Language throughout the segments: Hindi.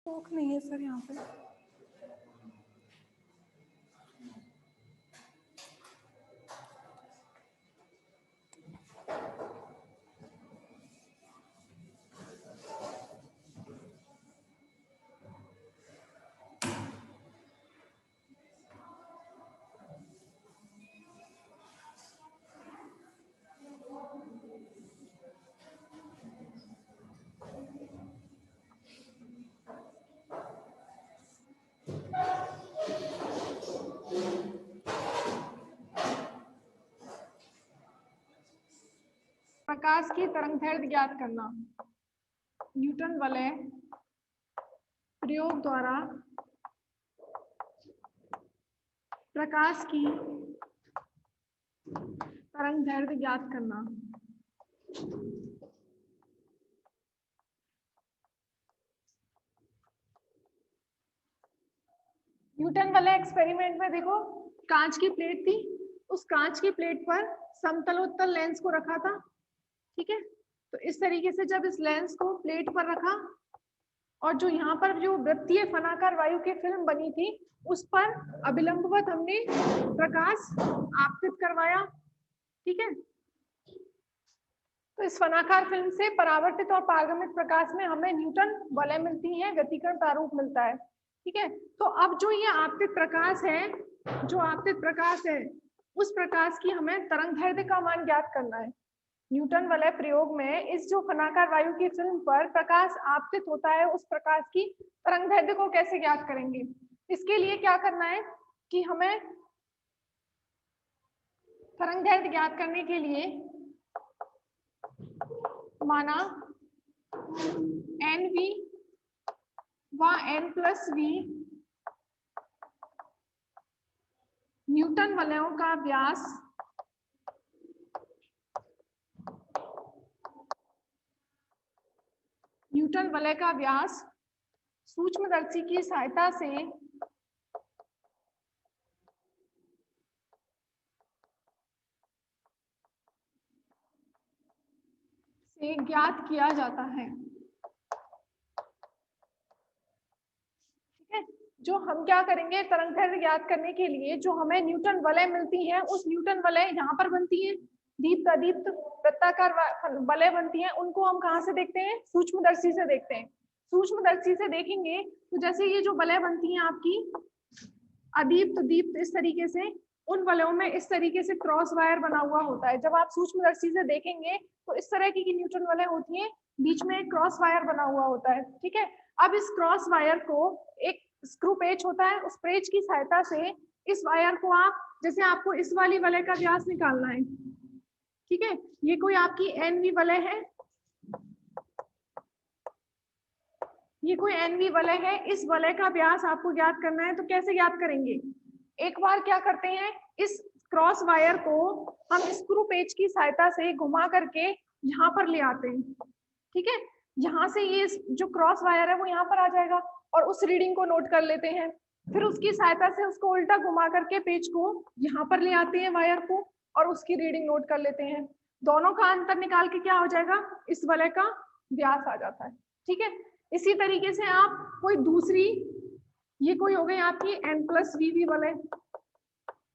स्टॉक नहीं है सर यहाँ पे। प्रकाश की तरंगदैर्घ्य ज्ञात करना। न्यूटन वलय प्रयोग द्वारा प्रकाश की तरंगदैर्घ्य ज्ञात करना। न्यूटन वलय एक्सपेरिमेंट में देखो, कांच की प्लेट थी, उस कांच की प्लेट पर समतलोत्तल लेंस को रखा था। ठीक है, तो इस तरीके से जब इस लेंस को प्लेट पर रखा और जो यहाँ पर जो वृत्तीय फनाकार वायु की फिल्म बनी थी उस पर अभिलंबवत हमने प्रकाश आपतित करवाया। ठीक है, तो इस फनाकार फिल्म से परावर्तित और पारगमित प्रकाश में हमें न्यूटन वलय मिलती है, व्यतिकरण प्रारूप मिलता है। ठीक है, तो अब जो ये आपतित प्रकाश है, जो आपतित प्रकाश है उस प्रकाश की हमें तरंगदैर्घ्य का मान ज्ञात करना है। न्यूटन वलय प्रयोग में इस जो फनाकार वायु की फिल्म पर प्रकाश आपतित होता है उस प्रकाश की तरंगदैर्घ्य को कैसे ज्ञात करेंगे। इसके लिए क्या करना है कि हमें तरंगदैर्घ्य ज्ञात करने के लिए माना एन वी व एन प्लस वी न्यूटन वलयों का व्यास न्यूटन वलय का व्यास सूक्ष्मदर्शी की सहायता से ज्ञात किया जाता है। ठीक है, जो हम क्या करेंगे तरंगदैर्घ्य ज्ञात करने के लिए जो हमें न्यूटन वलय मिलती है उस न्यूटन वलय यहाँ पर बनती है, दीप्त अदीप्त वृत्ताकार वलय बनती है, उनको हम कहाँ से देखते हैं, सूक्ष्मदर्शी से देखते हैं। सूक्ष्मदर्शी से देखेंगे तो जैसे ये जो वलय बनती है आपकी अदीप्त दीप्त, इस तरीके से उन वलयों में इस तरीके से क्रॉस वायर बना हुआ होता है। जब आप सूक्ष्मदर्शी से देखेंगे तो इस तरह की न्यूटन वलय होती है, बीच में एक क्रॉस वायर बना हुआ होता है। ठीक है, अब इस क्रॉस वायर को एक स्क्रू पेच होता है, उस पेच की सहायता से इस वायर को आप, जैसे आपको इस वाली वलय का व्यास निकालना है। ठीक है, ये कोई आपकी एनवी वलय है, ये कोई एनवी वलय है, इस वलय का व्यास आपको ज्ञात करना है। तो कैसे ज्ञात करेंगे, एक बार क्या करते हैं, इस क्रॉस वायर को हम स्क्रू पेच की सहायता से घुमा करके यहाँ पर ले आते हैं। ठीक है, यहाँ से ये जो क्रॉस वायर है वो यहाँ पर आ जाएगा और उस रीडिंग को नोट कर लेते हैं। फिर उसकी सहायता से उसको उल्टा घुमा करके पेज को यहाँ पर ले आते हैं वायर को और उसकी रीडिंग नोट कर लेते हैं। दोनों का अंतर निकाल के क्या हो जाएगा, इस वलय का व्यास आ जाता है। ठीक है, इसी तरीके से आप कोई दूसरी, ये कोई हो गई आपकी n प्लस वी वलय।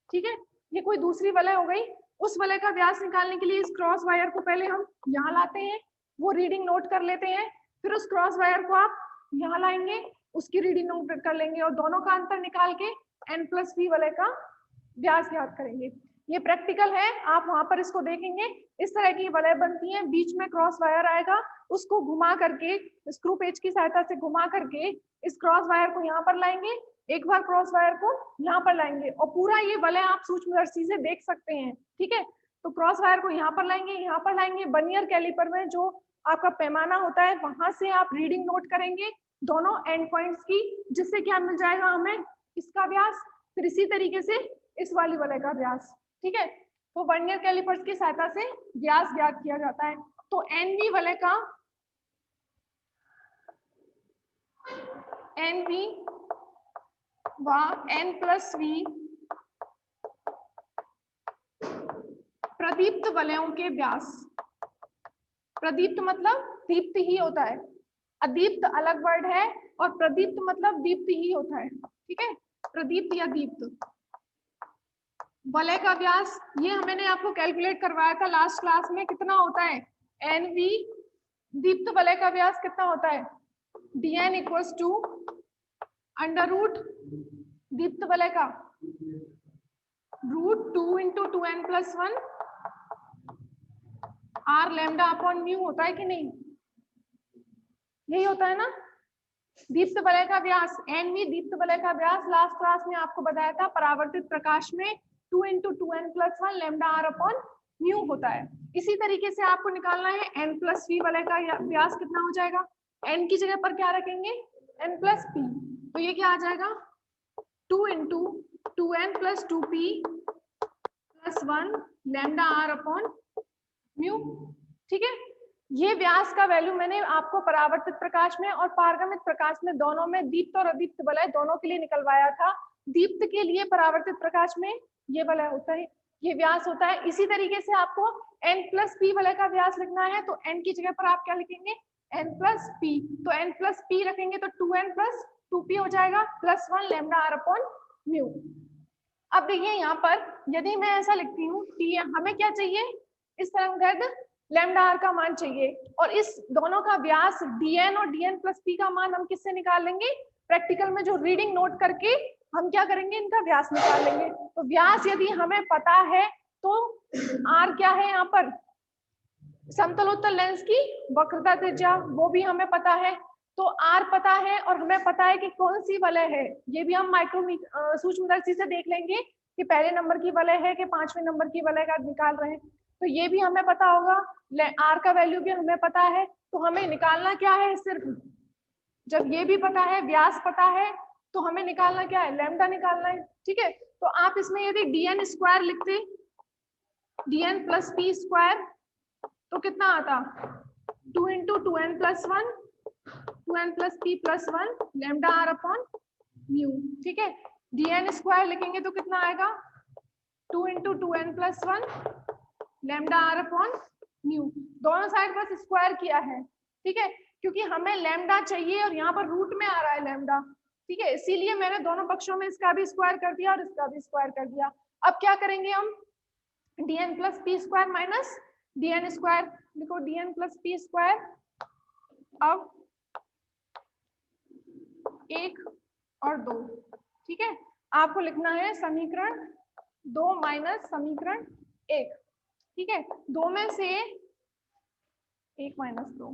ठीक है, ये कोई दूसरी वलय हो गई, उस वलय का व्यास निकालने के लिए इस क्रॉस वायर को पहले हम यहाँ लाते हैं, वो रीडिंग नोट कर लेते हैं, फिर उस क्रॉस वायर को आप यहाँ लाएंगे, उसकी रीडिंग नोट कर लेंगे और दोनों का अंतर निकाल के n प्लस वी वलय का व्यास ज्ञात करेंगे। ये प्रैक्टिकल है, आप वहां पर इसको देखेंगे, इस तरह की वलय बनती है, बीच में क्रॉस वायर आएगा, उसको घुमा करके स्क्रू पेच की सहायता से घुमा करके इस क्रॉस वायर को यहाँ पर लाएंगे, एक बार क्रॉस वायर को यहाँ पर लाएंगे और पूरा ये वलय आप सूक्ष्मदर्शी से देख सकते हैं। ठीक है, तो क्रॉस वायर को यहाँ पर लाएंगे, यहाँ पर लाएंगे, बर्नियर कैलिपर में जो आपका पैमाना होता है वहां से आप रीडिंग नोट करेंगे दोनों एंड पॉइंट्स की, जिससे क्या मिल जाएगा हमें, इसका व्यास, फिर इसी तरीके से इस वाली वलय का व्यास। ठीक है, तो वर्नियर कैलिपर्स की सहायता से व्यास ज्ञात किया जाता है। तो एनवी वलय का एनवी व एन प्लस वी प्रदीप्त वलयों के व्यास, प्रदीप्त मतलब दीप्त ही होता है, अदीप्त अलग वर्ड है और प्रदीप्त मतलब दीप्त ही होता है, ठीक है, प्रदीप्त या दीप्त। वलय का व्यास ये मैंने आपको कैलकुलेट करवाया था लास्ट क्लास में, कितना होता है NV। दीप्त वलय का व्यास कितना होता है DN equals to under root दीप्त वलय का √2 × 2n+1 R lambda upon mu होता है कि नहीं, यही होता है ना। दीप्त वलय का व्यास NV, दीप्त वलय का व्यास लास्ट क्लास में आपको बताया था परावर्तित प्रकाश में 2 × 2n+1 lambda R upon mu होता है। इसी तरीके से आपको निकालना है n+p वलय का व्यास कितना हो जाएगा, n की जगह पर क्या रखेंगे n+p, तो ये क्या आ जाएगा 2 × 2n+2p+1 lambda R upon mu, ठीक है। ये व्यास का वैल्यू मैंने आपको परावर्तित प्रकाश में और पारगमित प्रकाश में दोनों में, दीप्त और अदीप्त वलय दोनों के लिए निकलवाया था। दीप्त के लिए परावर्तित प्रकाश में ये वलय होता है, ये व्यास होता है। इसी तरीके से आपको n+p वलय का व्यास लिखना है तो n की जगह पर आप क्या लिखेंगे n+p, तो n+p रखेंगे तो 2n+2p हो जाएगा +1 लैम्डा R अपॉन म्यू। अब देखिए यहाँ पर यदि मैं ऐसा लिखती हूँ कि हमें क्या चाहिए, इस तरंगदैर्घ्य लैम्डा R का मान चाहिए और इस दोनों का व्यास DN और DN+p का मान हम किससे निकाल लेंगे, प्रैक्टिकल में जो रीडिंग नोट करके हम क्या करेंगे इनका व्यास निकाल लेंगे। तो व्यास यदि हमें पता है तो R क्या है, यहाँ पर समतलोत्तल लेंस की वक्रता त्रिज्या वो भी हमें पता है, तो R पता है और हमें पता है कि कौन सी वलय है, ये भी हम सूक्ष्मदर्शी से देख लेंगे कि पहले नंबर की वलय है कि 5वें नंबर की वलय का निकाल रहे हैं, तो ये भी हमें पता होगा। R का वैल्यू भी हमें पता है, तो हमें निकालना क्या है, सिर्फ जब ये भी पता है व्यास पता है तो हमें निकालना क्या है, लैम्डा निकालना है, ठीक है। तो आप इसमें यदि DN² लिखते DN+p² तो कितना आता 2 × 2n+1 2n+p+1 lambda R upon mu, ठीक है। DN² लिखेंगे तो कितना आएगा 2 × 2n+1 lambda R upon mu, दोनों साइड बस स्क्वायर किया है, ठीक है, क्योंकि हमें लैम्डा चाहिए और यहाँ पर रूट में आ रहा है लैम्डा, ठीक है, इसीलिए मैंने दोनों पक्षों में इसका भी स्क्वायर कर दिया और इसका भी स्क्वायर कर दिया। अब क्या करेंगे हम DN+p² माइनस DN², देखो DN+p², अब 1 और 2, ठीक है, आपको लिखना है समीकरण 2 माइनस समीकरण 1, ठीक है, 2 में से 1 माइनस 2,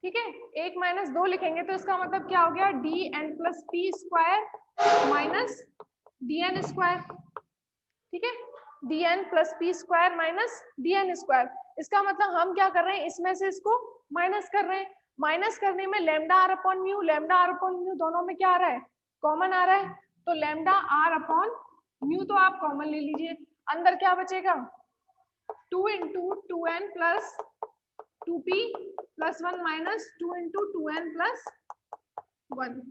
ठीक है, 1 माइनस 2 लिखेंगे तो इसका मतलब क्या हो गया DN+p² माइनस DN², ठीक है, DN+p² माइनस DN², इसका मतलब हम क्या कर रहे हैं इसमें से इसको माइनस कर रहे हैं, माइनस करने में लैम्डा R अपॉन म्यू दोनों में क्या आ रहा है, कॉमन आ रहा है, तो लैम्डा R अपॉन म्यू तो आप कॉमन ले लीजिए, अंदर क्या बचेगा 2 × 2n+2p+1 माइनस 2 × 2n+1,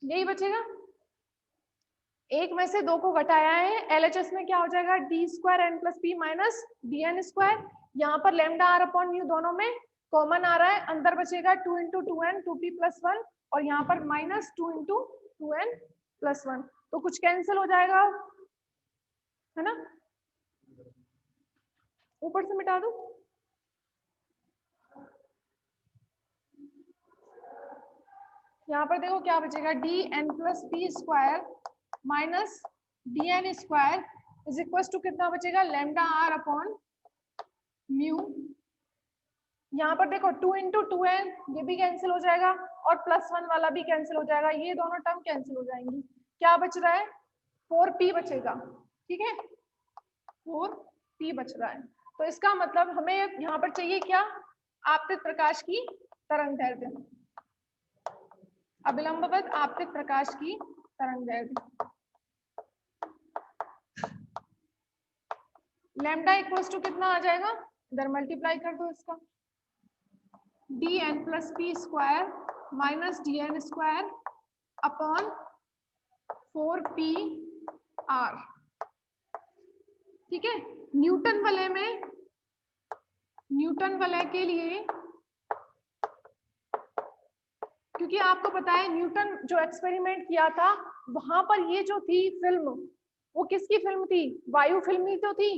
यही बचेगा। एक में से 2 को घटाया है, LHS में क्या हो जाएगा D² n+p माइनस DN², यहाँ पर लैम्डा R अपॉन म्यू दोनों में कॉमन आ रहा है, अंदर बचेगा 2 × 2n 2p+1 और यहाँ पर माइनस 2 × 2n+1, तो कुछ कैंसिल हो जाएगा, है ना, ऊपर से मिटा दो, यहाँ पर देखो क्या बचेगा DN+p² minus DN² is equal to कितना बचेगा लैम्डा R अपॉन म्यू, यहाँ पर देखो 2 × 2n ये भी कैंसिल हो जाएगा और +1 वाला भी कैंसिल हो जाएगा, ये दोनों टर्म कैंसिल हो जाएंगी, क्या बच रहा है 4p बचेगा, ठीक है, 4p बच रहा है, तो इसका मतलब हमें यहाँ पर चाहिए क्या, आपतित प्रकाश की तरंगदैर्घ्य, अभिलंबवत आपतित प्रकाश की तरंगदैर्घ्य, लैम्डा इक्वल्स टू कितना आ जाएगा, इधर मल्टीप्लाई कर दो इसका DN+p² minus DN² upon 4pr, ठीक है। न्यूटन वलय के लिए क्योंकि आपको पता है न्यूटन जो एक्सपेरिमेंट किया था वहां पर ये जो थी फिल्म, वो किसकी फिल्म थी? वायु फिल्म ही तो थी।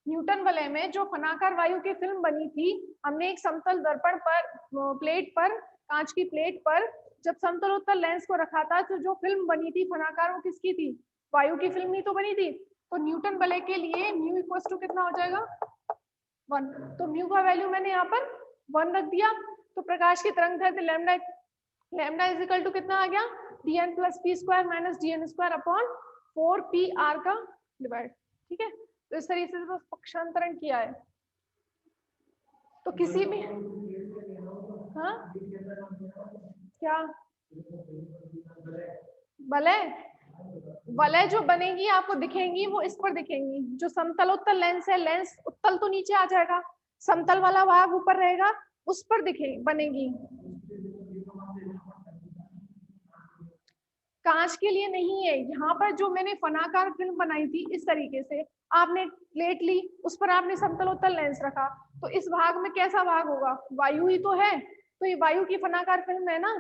न्यूटन वलय में जो फनाकार वायु की फिल्म बनी थी, हमने एक समतल दर्पण पर, प्लेट पर, कांच की प्लेट पर जब समतलोत्तर लेंस को रखा था, तो जो फिल्म बनी थी फनाकार, वो किसकी थी? वायु की फिल्म ही तो बनी थी। तो न्यूटन वलय के लिए म्यू इक्वल्स टू कितना हो जाएगा? 1। तो म्यू का वैल्यू मैंने यहाँ पर 1 रख दिया। तो प्रकाश की तरंग दैर्ध्य lambda, lambda is equal to कितना आ गया? dn plus P square minus dn square upon 4pr का डिवाइड। ठीक है, तो इस तरीके से तो पक्षांतरण किया है। तो किसी भी, हाँ क्या वलय, वलय जो बनेगी आपको दिखेंगी वो इस पर दिखेंगी। जो समतलोत्तर लेंस है, लेंस उत्तल तो नीचे आ जाएगा, समतल वाला भाग ऊपर रहेगा, उस पर दिखे बनेगी। कांच के लिए नहीं है। यहाँ पर जो मैंने फनाकार फिल्म बनाई थी इस तरीके से, आपने प्लेट ली, उस पर आपने समतलोत्तर लेंस रखा, तो इस भाग में कैसा भाग होगा? वायु ही तो है। तो ये वायु की फनाकार फिल्म है ना।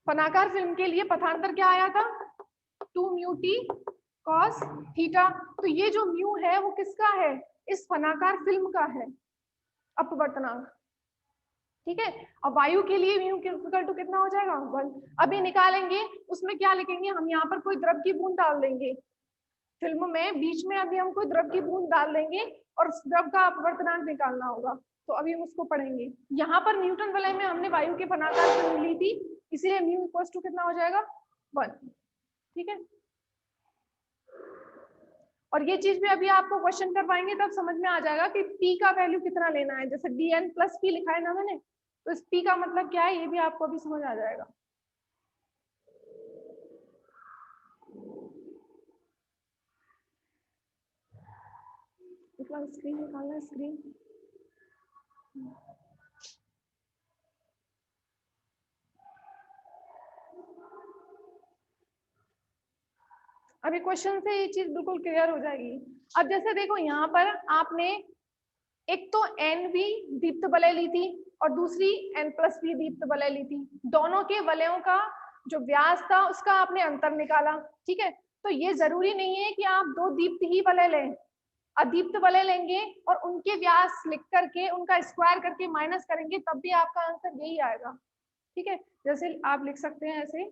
फनाकार फिल्म के लिए पथांतर क्या आया था? 2 म्यू टी कॉस थीटा। तो ये जो म्यू है वो किसका है? इस फनाकार फिल्म का है, अपवर्तनांक। ठीक है, अब वायु के लिए म्यू इक्वल टू कितना हो जाएगा? 1। अभी निकालेंगे, उसमें क्या लिखेंगे हम? यहाँ पर कोई द्रव की बूंद डाल देंगे फिल्म में, बीच में अभी हम कोई द्रव की बूंद डाल देंगे और उस द्रव का अपवर्तनांक निकालना होगा। तो अभी हम उसको पढ़ेंगे। यहाँ पर न्यूटन वलय में हमने वायु के फनाकार फिल्म ली थी, इसीलिए म्यू इक्वल टू कितना हो जाएगा? 1। ठीक है, और ये चीज भी अभी आपको क्वेश्चन करवाएंगे तब समझ में आ जाएगा कि p का वैल्यू कितना लेना है। जैसे dn प्लस p लिखा है ना मैंने, तो इस p का मतलब क्या है ये भी आपको अभी समझ आ जाएगा। स्क्रीन निकालना है, स्क्रीन। अभी क्वेश्चन से ये चीज बिल्कुल क्लियर हो जाएगी। अब जैसे देखो यहाँ पर आपने एक तो NV दीप्त वलय ली थी और दूसरी N+V दीप्त वलय ली थी। दोनों के वलयों का जो व्यास था उसका आपने अंतर निकाला। ठीक है, तो ये जरूरी नहीं है कि आप 2 दीप्त ही वलय लें, अदीप्त वलय लेंगे और उनके व्यास लिख करके उनका स्क्वायर करके माइनस करेंगे तब भी आपका आंसर यही आएगा। ठीक है, जैसे आप लिख सकते हैं ऐसे,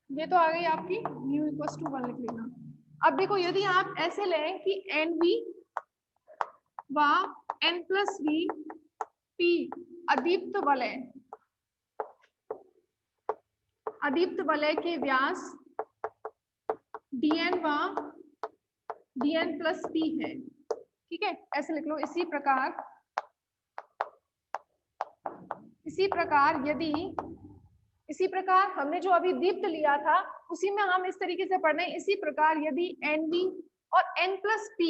ये तो आ गई आपकी म्यू इक्वल्स टू 1 लिख लेना। अब देखो यदि आप ऐसे लें कि NV व N+V P अदीप्त वलय, अदीप्त वलय के व्यास dn व dn+p है। ठीक है, ऐसे लिख लो। इसी प्रकार हमने जो अभी दीप्त लिया था उसी में हम इस तरीके से पढ़ रहे हैं। इसी प्रकार यदि NV और N+P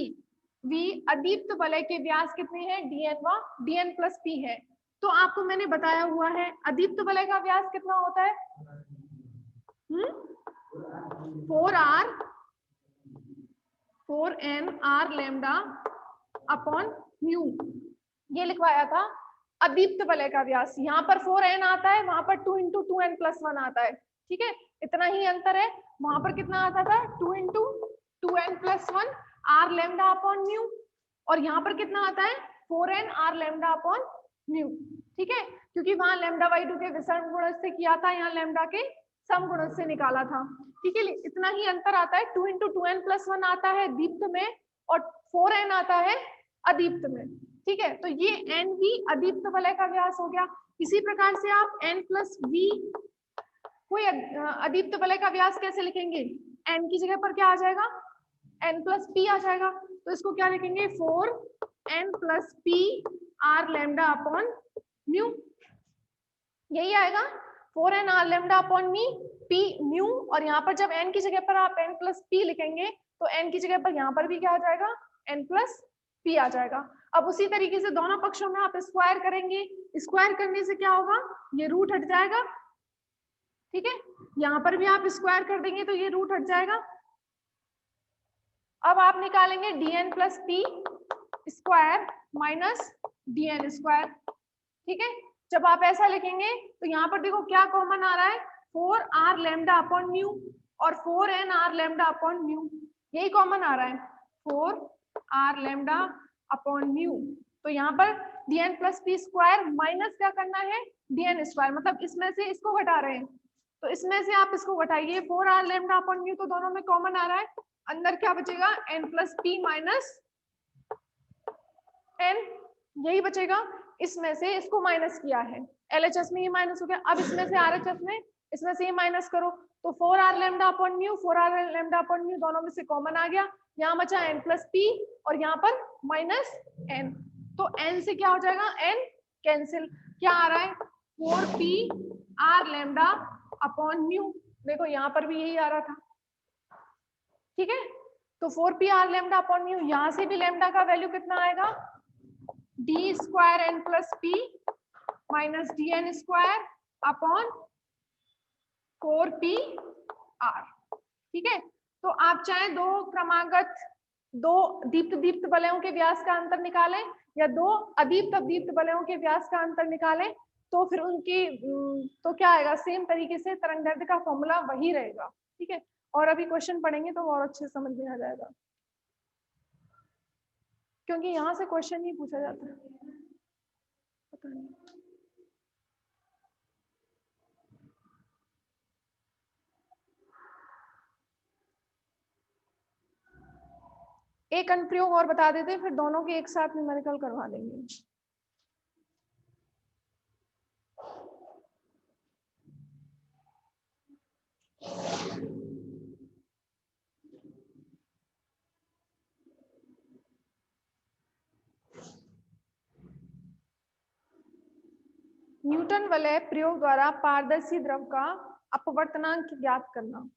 V अदीप्त वलय के व्यास कितने हैं? dn व dn+p है। तो आपको मैंने बताया हुआ है अदीप्त वलय का व्यास कितना होता है? 4n r lambda upon mu, ये लिखवाया था अदीप्त वलय का व्यास। यहाँ पर 4n आता है, वहां पर 2 × 2n+1 आता है। ठीक है, इतना ही अंतर है। वहां पर कितना आता था? 2 × 2n+1 r lambda upon mu, और यहाँ पर कितना आता है? 4n r lambda upon mu. ठीक है, क्योंकि वहां λ/2 के विसरण गुणज से किया था, यहाँ लैम्डा के सम गुणज से निकाला था। ठीक है, इतना ही अंतर आता है। 2 × 2n+1 आता है दीप्त में और 4n आता है अदीप्त में। ठीक है, तो ये NV अदीप्त वलय का व्यास हो गया। इसी प्रकार से आप N+V कोई अदीप्त वलय का व्यास कैसे लिखेंगे? N की जगह पर क्या आ जाएगा? N+P आ जाएगा। तो इसको क्या लिखेंगे? 4n+P r lambda upon mu, यही आएगा 4n r lambda upon p mu. और यहाँ पर जब n की जगह पर आप N+P लिखेंगे तो n की जगह पर यहाँ पर भी क्या आ जाएगा? N+P आ जाएगा। अब उसी तरीके से दोनों पक्षों में आप स्क्वायर करेंगे। स्क्वायर करने से क्या होगा? ये रूट हट जाएगा। ठीक है, यहाँ पर भी आप स्क्वायर कर देंगे तो ये रूट हट जाएगा। अब आप निकालेंगे dn+p square minus dn square. ठीक है, जब आप ऐसा लिखेंगे तो यहाँ पर देखो क्या कॉमन आ रहा है, 4r लैम्डा अपॉन म्यू और 4nr लैम्डा अपॉन म्यू, यही कॉमन आ रहा है, 4r लैम्डा अपॉन म्यू। तो यहाँ पर dn plus P square minus क्या करना है, dn स्क्वायर, मतलब इसमें से इसको घटा रहे हैं, तो इसमें से आप इसको घटाइए, 4r लैम्डा अपॉन म्यू तो दोनों में कॉमन आ रहा है, अंदर क्या बचेगा, n plus P minus n, यही बचेगा। इसमें से इसको माइनस किया है, LHS में ये माइनस हो गया, अब इसमें से RHS में, इसमें से ये माइनस करो, तो 4r lambda upon mu, 4r lambda upon mu दोनों में से कॉमन आ गया, यहाँ बचा n प्लस पी और यहाँ पर माइनस n, तो n से क्या हो जाएगा, n कैंसिल, क्या आ रहा है, 4p r lambda upon mu, देखो यहाँ पर भी यही आ रहा था। ठीक है, तो 4p r lambda upon mu, यहाँ से भी लैम्डा का वैल्यू कितना आएगा, D square N plus P minus D N square upon 4p r। ठीक है, तो आप चाहे दो क्रमागत, दो दीप्त दीप्त वलयों के व्यास का अंतर निकालें या दो अदीप्त अदीप्त वलयों के व्यास का अंतर निकालें, तो फिर उनकी तो क्या आएगा, सेम तरीके से तरंगदैर्ध्य का फॉर्मूला वही रहेगा। ठीक है, और अभी क्वेश्चन पढ़ेंगे तो और अच्छे समझ में आ जाएगा, क्योंकि यहाँ से क्वेश्चन ही पूछा जाता है, पता नहीं। एक अनुप्रयोग और बता देते, फिर दोनों के एक साथ न्यूमेरिकल करवा देंगे। न्यूटन वलय प्रयोग द्वारा पारदर्शी द्रव का अपवर्तनांक ज्ञात करना।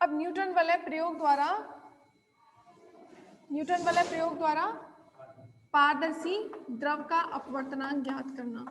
अब न्यूटन वलय प्रयोग द्वारा पारदर्शी द्रव का अपवर्तनांक ज्ञात करना।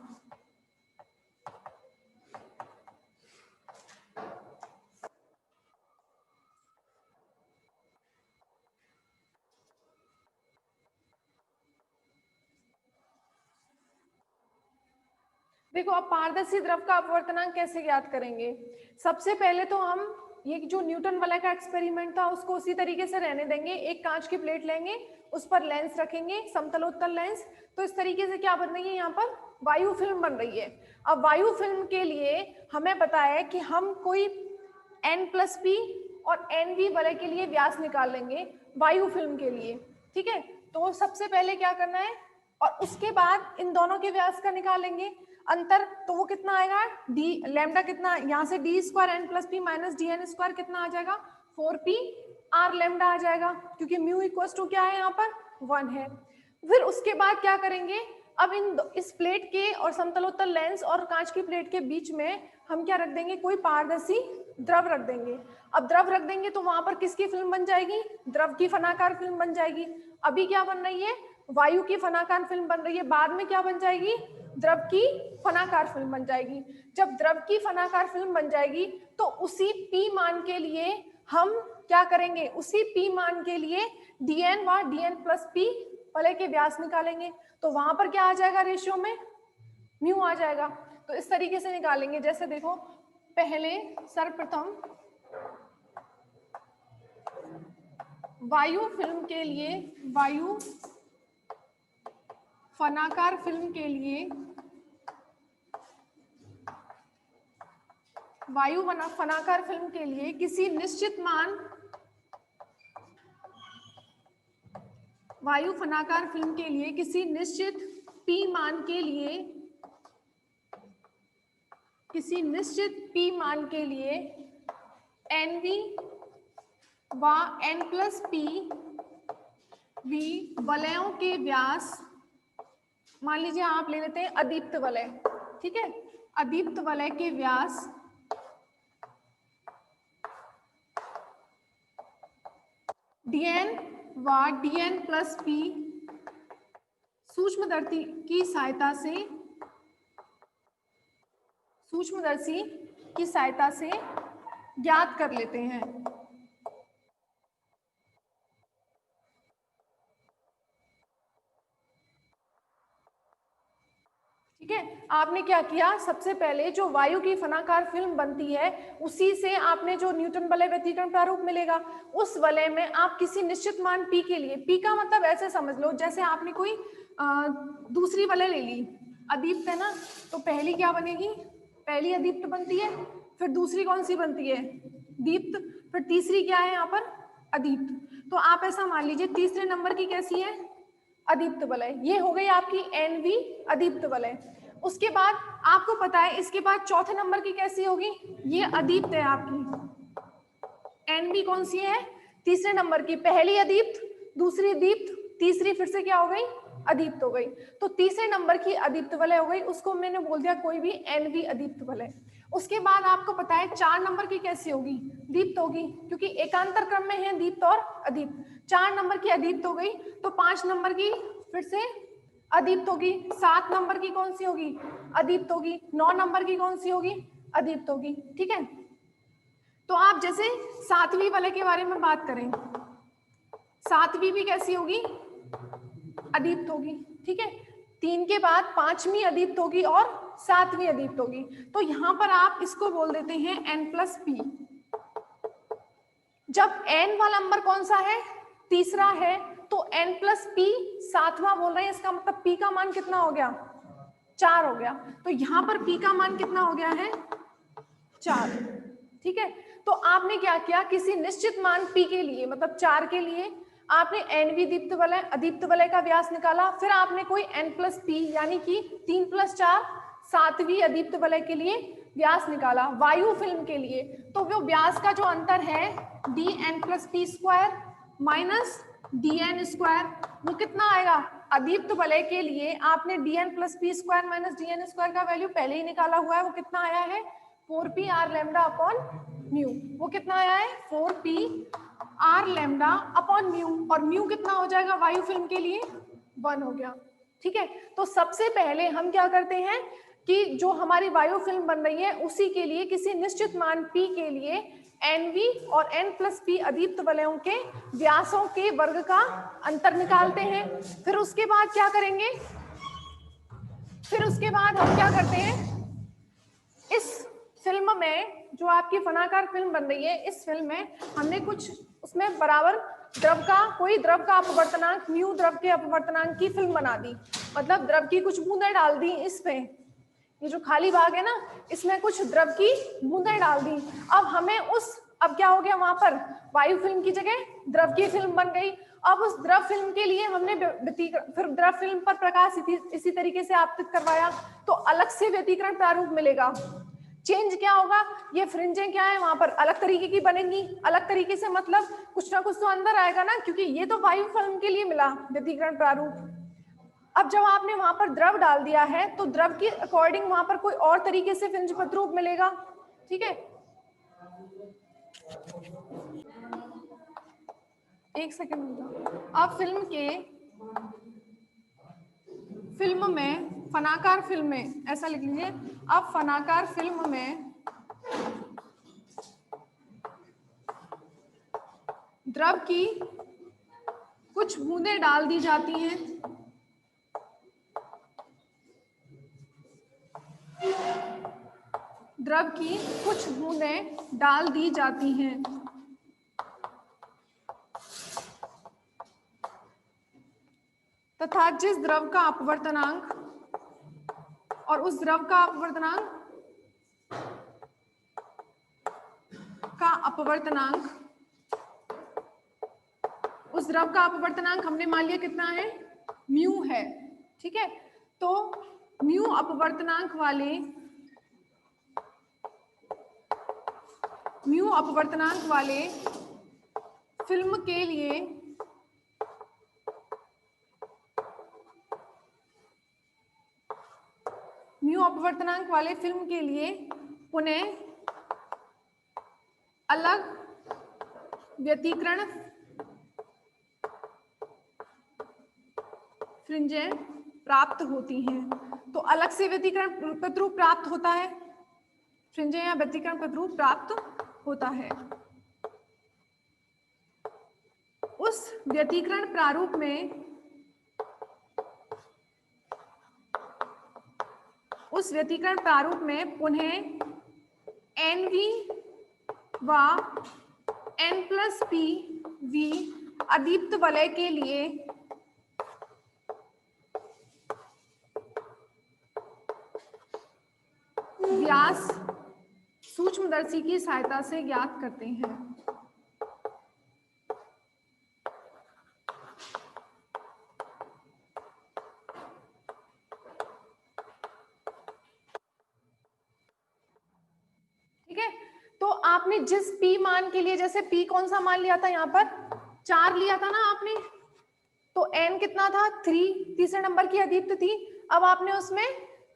देखो, अब पारदर्शी द्रव का अपवर्तनांक कैसे ज्ञात करेंगे, सबसे पहले तो हम ये जो न्यूटन वलय का एक्सपेरिमेंट था उसको उसी तरीके से रहने देंगे, एक कांच की प्लेट लेंगे, उस पर लेंस रखेंगे, समतलोत्तल लेंस, तो इस तरीके से क्या बन रही है, यहाँ पर वायु फिल्म बन रही है। अब वायु फिल्म के लिए हमें पता है कि हम कोई n प्लस पी और nv वलय के लिए व्यास निकाल लेंगे वायु फिल्म के लिए। ठीक है, तो सबसे पहले क्या करना है, और उसके बाद इन दोनों के व्यास का निकालेंगे अंतर, तो वो कितना आएगा, डी लैम्डा कितना, यहाँ से D square N plus P minus D N square कितना आ जाएगा, 4p r लैम्डा आ जाएगा, क्योंकि म्यू इक्वल्स टू क्या है, यहाँ पर 1 है। फिर उसके बाद क्या करेंगे, अब इस प्लेट के और समतलोत्तल लेंस और कांच की प्लेट के बीच में हम क्या रख देंगे, कोई पारदर्शी द्रव रख देंगे। अब द्रव रख देंगे तो वहां पर किसकी फिल्म बन जाएगी, द्रव की फनाकार फिल्म बन जाएगी। अभी क्या बन रही है, वायु की फनाकार फिल्म बन रही है, बाद में क्या बन जाएगी, द्रव की फनाकार फिल्म बन जाएगी। जब द्रव की फनाकार फिल्म बन जाएगी तो उसी p मान के लिए हम क्या करेंगे, उसी p मान के लिए dn व dn प्लस p वलय के व्यास निकालेंगे, तो वहां पर क्या आ जाएगा, रेशियो में म्यू आ जाएगा। तो इस तरीके से निकालेंगे, जैसे देखो, पहले सर्वप्रथम वायु फिल्म के लिए, वायु फनाकार फिल्म के लिए वायु फनाकार फिल्म के लिए किसी निश्चित मान, वायु फनाकार फिल्म के लिए किसी निश्चित P मान के लिए, किसी निश्चित P मान के लिए NV व N+P वलयों के व्यास, मान लीजिए आप ले लेते हैं अदीप्त वलय, ठीक है, अदीप्त वलय के व्यास dn व dn+p सूक्ष्मदर्शी की सहायता से, सूक्ष्मदर्शी की सहायता से ज्ञात कर लेते हैं। ठीक है, आपने क्या किया, सबसे पहले जो वायु की फनाकार फिल्म बनती है उसी से आपने जो न्यूटन वलय व्यतिकरण प्रारूप मिलेगा, उस वलय में आप किसी निश्चित मान P के लिए, P का मतलब ऐसे समझ लो जैसे आपने कोई दूसरी वलय ले ली, अदीप्त है ना, तो पहली क्या बनेगी, पहली अदीप्त बनती है, फिर दूसरी कौन सी बनती है, दीप्त, फिर तीसरी क्या है यहाँ पर, अदीप्त। तो आप ऐसा मान लीजिए तीसरे नंबर की कैसी है, अदीप्त वलय, ये हो गई आपकी NV अदीप्त वलय। उसके बाद आपको पता है इसके बाद चौथे नंबर की कैसी होगी, ये अदीप्त है आपकी, NV कौन सी है, तीसरे नंबर की, पहली अदीप्त, दूसरी दीप्त, तीसरी फिर से क्या हो गई, अदीप्त हो गई। तो तीसरे नंबर की अदीप्त वलय हो गई, उसको मैंने बोल दिया कोई भी NV अदीप्त वलय। उसके बाद आपको पता है 4 नंबर की कैसी होगी, दीप्त होगी, क्योंकि एकांतर क्रम में है दीप्त और अदीप्त। 4 नंबर की अदीप्त हो गई, तो 5 नंबर की फिर से अदीप्त होगी, 7 नंबर की कौन सी होगी, अदीप्त होगी, 9 नंबर की कौन सी होगी, अदीप्त होगी। ठीक है, तो आप जैसे 7वीं वलय के बारे में बात करें, 7वीं भी कैसी होगी, अदीप्त होगी। ठीक है, 3 के बाद 5वीं अदीप्त होगी और 7वीं अदीप्त होगी। तो यहां पर आप इसको बोल देते हैं N+P। जब N वाला नंबर कौन सा है, तीसरा है, तो N+P 7वां बोल रहे हैं, इसका मतलब P का मान कितना हो गया, 4 हो गया। तो यहां पर P का मान कितना हो गया है, 4। ठीक है, तो आपने क्या किया, किसी निश्चित मान P के लिए, मतलब 4 के लिए आपने NV दीप्त वलय, अदीप्त वलय का व्यास निकाला, फिर आपने कोई N+P यानी कि 3+4 7वीं अदीप्त वलय के लिए व्यास निकाला। वायु फिल्म के लिए तो वो व्यास का जो अंतर है dn+p² माइनस dn², वो कितना आएगा, अदीप्त वलय के लिए आपने dn+p² माइनस dn² का वैल्यू पहले ही निकाला हुआ है, वो कितना आया है 4p r lambda upon mu. वो कितना आया है 4p r lambda upon mu, और म्यू कितना हो जाएगा वायु फिल्म के लिए 1 हो गया। ठीक है, तो सबसे पहले हम क्या करते हैं कि जो हमारी वायु फिल्म बन रही है उसी के लिए किसी निश्चित मान P के लिए NV और N+P अदीप्त वलयों के व्यासों के वर्ग का अंतर निकालते हैं। फिर उसके बाद क्या करेंगे, फिर उसके बाद हम क्या करते हैं, इस फिल्म में जो आपकी फनाकार फिल्म बन रही है, इस फिल्म में हमने कुछ उसमें बराबर द्रव का, कोई द्रव का अपवर्तनांक म्यू द्रव के अपवर्तनांक की फिल्म बना दी, मतलब द्रव की कुछ बूंदें डाल दी इसमें, ये जो खाली भाग है ना, इसमें कुछ द्रव की बूंदें डाल दी। अब हमें अब क्या हो गया, वहां पर वायु फिल्म की जगह द्रव की फिल्म बन गई। अब उस द्रव फिल्म के लिए हमने फिर द्रव फिल्म पर प्रकाश इसी तरीके से आपतित करवाया, तो अलग से व्यतिकरण प्रारूप मिलेगा। चेंज क्या होगा, ये फ्रिंजें क्या है वहां पर अलग तरीके की बनेंगी, अलग तरीके से मतलब कुछ ना कुछ तो अंदर आएगा ना, क्योंकि ये तो वायु फिल्म के लिए मिला व्यतिकरण प्रारूप। अब जब आपने वहां पर द्रव डाल दिया है तो द्रव के अकॉर्डिंग वहां पर कोई और तरीके से फ्रिंज प्रतिरूप मिलेगा। ठीक है, एक सेकंड। अब फिल्म में फनाकार फिल्म में ऐसा लिख लीजिए, अब फनाकार फिल्म में द्रव की कुछ बूंदें डाल दी जाती हैं, द्रव की कुछ बूंदें डाल दी जाती हैं तथा जिस द्रव का अपवर्तनांक और उस द्रव का अपवर्तनांक का अपवर्तनांक, उस द्रव का अपवर्तनांक हमने मान लिया कितना है, म्यू है, ठीक है। तो म्यू अपवर्तनांक वाले फिल्म के लिए पुनः अलग व्यतिकरण फ्रिंजें प्राप्त होती हैं। तो अलग से व्यतिकरण प्रतिरूप प्राप्त होता है, फ्रिंजें या व्यतिकरण प्रतिरूप प्राप्त होता है। उस व्यतिकरण प्रारूप में पुनः NV व N+PV अदीप्त वलय के लिए व्यास सूक्ष्मदर्शी की सहायता से ज्ञात करते हैं। ठीक है, तो आपने जिस P मान के लिए, जैसे P कौन सा मान लिया था, यहाँ पर 4 लिया था ना आपने, तो N कितना था, 3, तीसरे नंबर की अदीप्त थी। अब आपने उसमें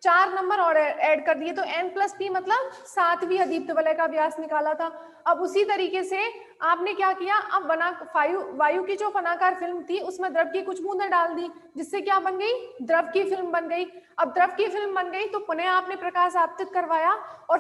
4 नंबर और ऐड कर दिए, तो N+P मतलब 7वीं अदीप्त वलय का व्यास निकाला था। अब उसी तरीके से आपने क्या किया, अब वायु की जो फनाकार फिल्म थी उसमें द्रव की कुछ बूंदें डाल दी, जिससे क्या बन गई, द्रव की फिल्म बन गई। अब द्रव की फिल्म बन गई तो पुनः आपने प्रकाश आपतित करवाया और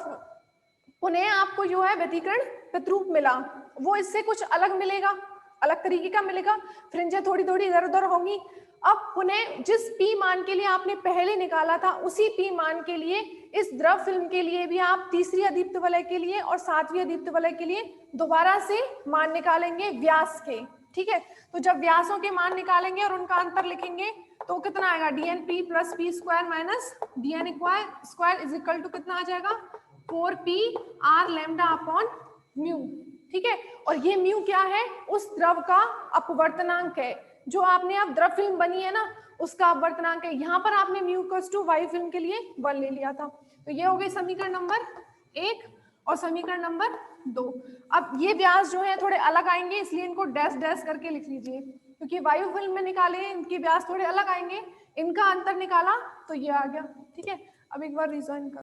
पुनः आपको जो है व्यतिकरण प्रतिरूप मिला, वो इससे कुछ अलग मिलेगा, अलग तरीके का मिलेगा, फ्रिंजें थोड़ी थोड़ी इधर उधर होंगी। अब पुनः जिस P मान के लिए आपने पहले निकाला था, उसी P मान के लिए इस द्रव फिल्म के लिए भी आप तीसरी अदीप्त वलय के लिए और 7वीं अदीप्त वलय के लिए दोबारा से मान निकालेंगे व्यास के, ठीक है। तो जब व्यासों के मान निकालेंगे और उनका अंतर लिखेंगे तो कितना आएगा, DNP + P² minus DN square is equal to कितना आ जाएगा, 4P R λ/μ, ठीक है। और ये म्यू क्या है, उस द्रव का अपवर्तनांक है, जो आपने अब द्रव फिल्म बनी है ना उसका अपवर्तनांक है। यहाँ पर आपने म्यू = वायु फिल्म के लिए 1 ले लिया था। तो ये हो गई समीकरण नंबर 1 और समीकरण नंबर 2। अब ये व्यास जो है थोड़े अलग आएंगे, इसलिए इनको डैश डैश करके लिख लीजिए, क्योंकि वायु फिल्म में निकाले इनके व्यास थोड़े अलग आएंगे, इनका अंतर निकाला तो ये आ गया, ठीक है। अब एक बार रिजॉइन कर